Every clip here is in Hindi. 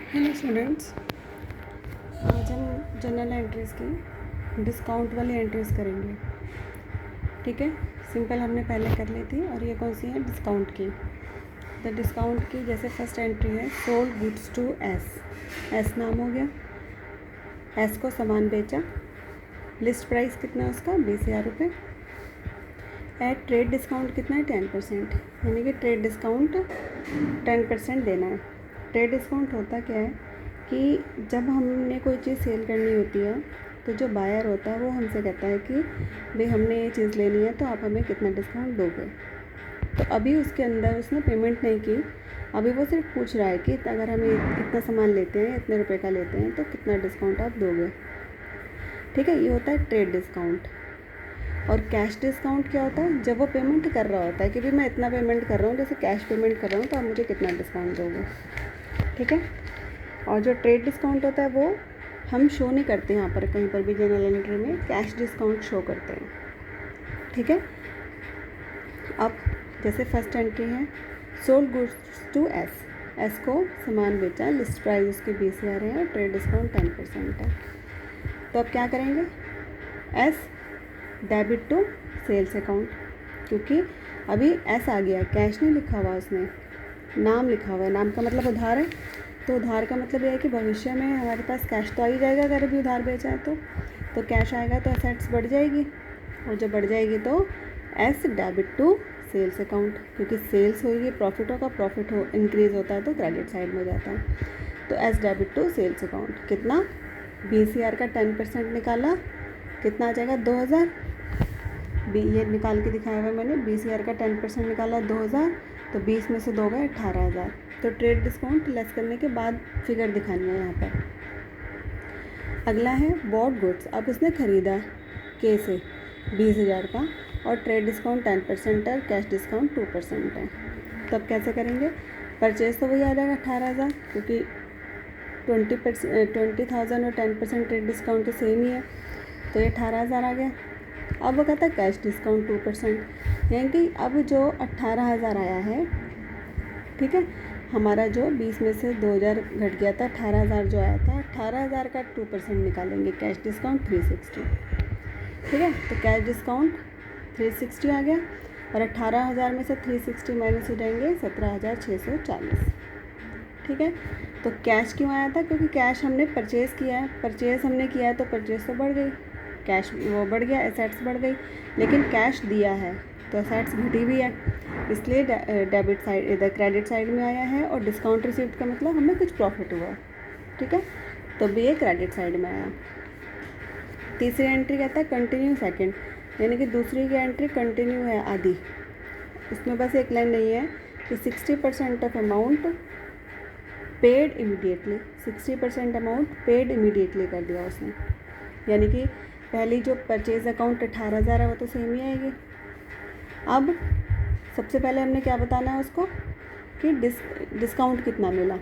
हेलो स्टूडेंट्स, आज हम जनरल एंट्रीज़ की डिस्काउंट वाली एंट्रीज़ करेंगे। ठीक है, सिंपल हमने पहले कर ली थी। और ये कौन सी है? डिस्काउंट की। तो डिस्काउंट की जैसे फर्स्ट एंट्री है सोल्ड गुड्स टू एस नाम हो गया, एस को सामान बेचा, लिस्ट प्राइस कितना है उसका 20,000 रुपये। एट ट्रेड डिस्काउंट कितना है 10%, यानी कि ट्रेड डिस्काउंट 10% देना है। ट्रेड डिस्काउंट होता क्या है कि जब हमने कोई चीज़ सेल करनी होती है तो जो बायर होता है वो हमसे कहता है कि भाई हमने ये चीज़ लेनी है तो आप हमें कितना डिस्काउंट दोगे। तो अभी उसके अंदर उसने पेमेंट नहीं की, अभी वो सिर्फ पूछ रहा है कि अगर हम इतना सामान लेते हैं, इतने रुपए का लेते हैं तो कितना डिस्काउंट आप दोगे। ठीक है, ये होता है ट्रेड डिस्काउंट। और कैश डिस्काउंट क्या होता है? जब वो पेमेंट कर रहा होता है कि भाई मैं इतना पेमेंट कर रहा हूँ, जैसे कैश पेमेंट कर रहा हूँ, तो आप मुझे कितना डिस्काउंट दोगे। ठीक है, और जो ट्रेड डिस्काउंट होता है वो हम शो नहीं करते यहाँ पर कहीं पर भी। जनरल एंट्री में कैश डिस्काउंट शो करते हैं। ठीक है, अब जैसे फर्स्ट एंट्री है सोल्ड गुड्स टू एस को सामान बेचा, लिस्ट प्राइस उसकी 20,000 है और ट्रेड डिस्काउंट 10% है। तो अब क्या करेंगे? S debit to sales account, क्योंकि अभी एस आ गया, कैश नहीं लिखा हुआ, उसने नाम लिखा हुआ है। नाम का मतलब उधार है, तो उधार का मतलब ये है कि भविष्य में हमारे पास कैश तो आ ही जाएगा। अगर अभी उधार बेचा है तो कैश आएगा तो एसेट्स बढ़ जाएगी, और जब बढ़ जाएगी तो S debit to sales account, क्योंकि सेल्स होगी प्रॉफिट होगा, प्रॉफिट हो इंक्रीज़ होता है तो क्रेडिट साइड में जाता है। तो S debit to sales account कितना? 20,000 का 10% निकाला, कितना आ जाएगा? 2,000। ये निकाल के दिखाया हुआ मैंने, 20,000 का 10% निकाला 2,000, तो 20 में से 2 गए 18,000। तो ट्रेड डिस्काउंट लेस करने के बाद फिगर दिखानी है यहाँ पर। अगला है बॉट गुड्स। अब उसने ख़रीदा के से 20,000 का, और ट्रेड डिस्काउंट 10% है, कैश डिस्काउंट 2% है। तब कैसे करेंगे? परचेज तो वही आ जाएगा 18,000, क्योंकि 20,000 और 10% ट्रेड डिस्काउंट तो सेम ही है, तो ये 18,000 आ गया। अब वो कहता है कैश डिस्काउंट 2%, यानी कि अब जो 18,000 आया है, ठीक है, हमारा जो 20 में से 2,000 घट गया था, 18,000 जो आया था, 18,000 का 2% निकालेंगे, कैश डिस्काउंट 360। ठीक है, तो कैश डिस्काउंट 360 आ गया, और 18,000 में से 360 माइनस हो जाएंगे 17,640। ठीक है, तो कैश क्यों आया था? क्योंकि कैश हमने परचेज़ किया है, परचेज़ हमने किया है तो परचेज़ तो बढ़ गई, कैश वो बढ़ गया, एसेट्स बढ़ गई। लेकिन कैश दिया है तो एसेट्स घटी भी है, इसलिए डेबिट साइड इधर क्रेडिट साइड में आया है, और डिस्काउंट रिसीव्ड का मतलब हमें कुछ प्रॉफिट हुआ। ठीक है, तो भी ये क्रेडिट साइड में आया। तीसरी एंट्री कहता है कंटिन्यू सेकंड, यानी कि दूसरी की एंट्री कंटिन्यू है आधी। इसमें बस एक लाइन नहीं है कि 60% of amount paid immediately, 60% amount paid immediately कर दिया उसने। यानी कि पहली जो परचेज अकाउंट 18,000 है वो तो सेम ही आएगी। अब सबसे पहले हमने क्या बताना है उसको कि डिस्काउंट कितना मिला।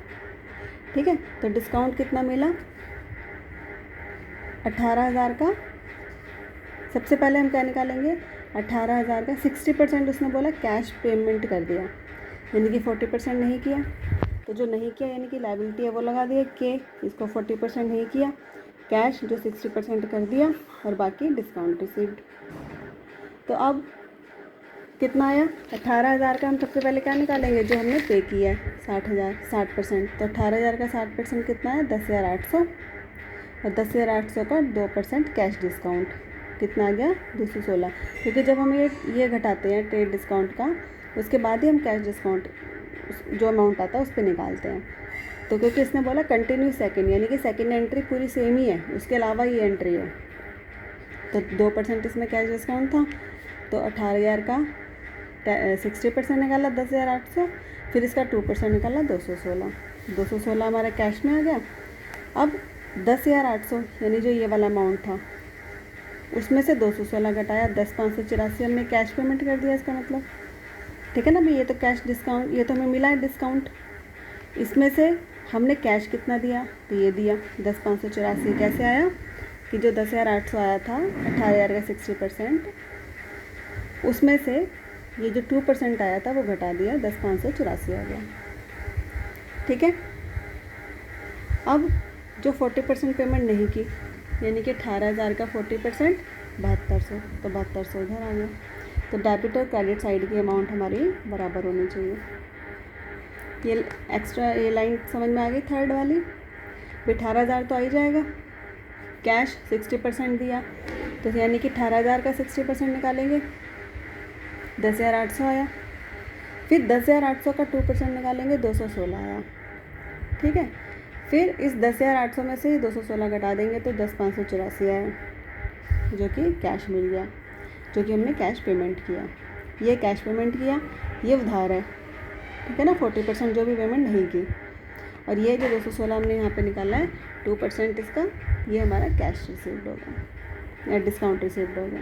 ठीक है, तो डिस्काउंट कितना मिला 18,000 का। सबसे पहले हम क्या निकालेंगे? 18,000 का 60% उसने बोला कैश पेमेंट कर दिया, यानी कि 40% नहीं किया। तो जो नहीं किया यानी कि लायबिलिटी है वो लगा दिया के, इसको 40% नहीं किया, कैश जो 60% कर दिया, और बाकी डिस्काउंट रिसीव्ड। तो अब कितना आया? 18,000 का हम सबसे पहले क्या निकालेंगे? जो हमने पे किया है 60%। तो 18,000 का 60% कितना है? 10,800, और 10,800 का 2% कैश डिस्काउंट कितना आ गया? 216। क्योंकि जब हम ये घटाते हैं ट्रेड डिस्काउंट का, उसके बाद ही हम कैश डिस्काउंट जो अमाउंट आता है उस पर निकालते हैं। तो क्योंकि इसने बोला कंटिन्यू सेकंड, यानी कि सेकंड एंट्री पूरी सेम ही है, उसके अलावा ये एंट्री है, तो 2% इसमें कैश डिस्काउंट था। तो 18,000 का 60% निकाला 10,800, फिर इसका 2% निकाला 216। 216 हमारा कैश में आ गया। अब 10,800 यानी जो ये वाला अमाउंट था उसमें से 216 घटाया, 10,584 हमने कैश पेमेंट कर दिया इसका मतलब। ठीक है ना भाई, ये तो कैश डिस्काउंट, ये तो हमें मिला है डिस्काउंट। इसमें से हमने कैश कितना दिया? तो ये दिया 10,584। कैसे आया कि जो 10,800 आया था 18,000 का 60%, उसमें से ये जो 2% आया था वो घटा दिया, 10,584 आ गया। ठीक है, अब जो 40% पेमेंट नहीं की, यानी कि 18,000 का 40% 7200, तो 7200 इधर आ गया। तो डेबिट और क्रेडिट साइड की अमाउंट हमारी बराबर होनी चाहिए। ये एक्स्ट्रा ये लाइन समझ में आ गई थर्ड वाली। 18,000 तो आ ही जाएगा, कैश 60% दिया, तो यानी कि 18,000 का 60% निकालेंगे, 10,800 आया। फिर 10,800 का 2% निकालेंगे, 216 आया। ठीक है, फिर इस 10,800 में से 216 घटा देंगे तो 10,584 आया, जो कि कैश मिल गया, जो कि हमने कैश पेमेंट किया। ये कैश पेमेंट किया, ये उधार है, ठीक है ना, 40% जो भी पेमेंट नहीं की। और ये जो 216 हमने यहाँ पे निकाला है 2% इसका, ये हमारा कैश रिसीव्ड होगा या डिस्काउंट रिसीव्ड होगा।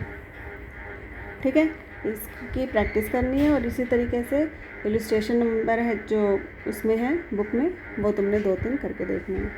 ठीक है, इसकी प्रैक्टिस करनी है। और इसी तरीके से इलस्ट्रेशन नंबर है जो उसमें है बुक में, वो तुमने 2-3 करके देखना है।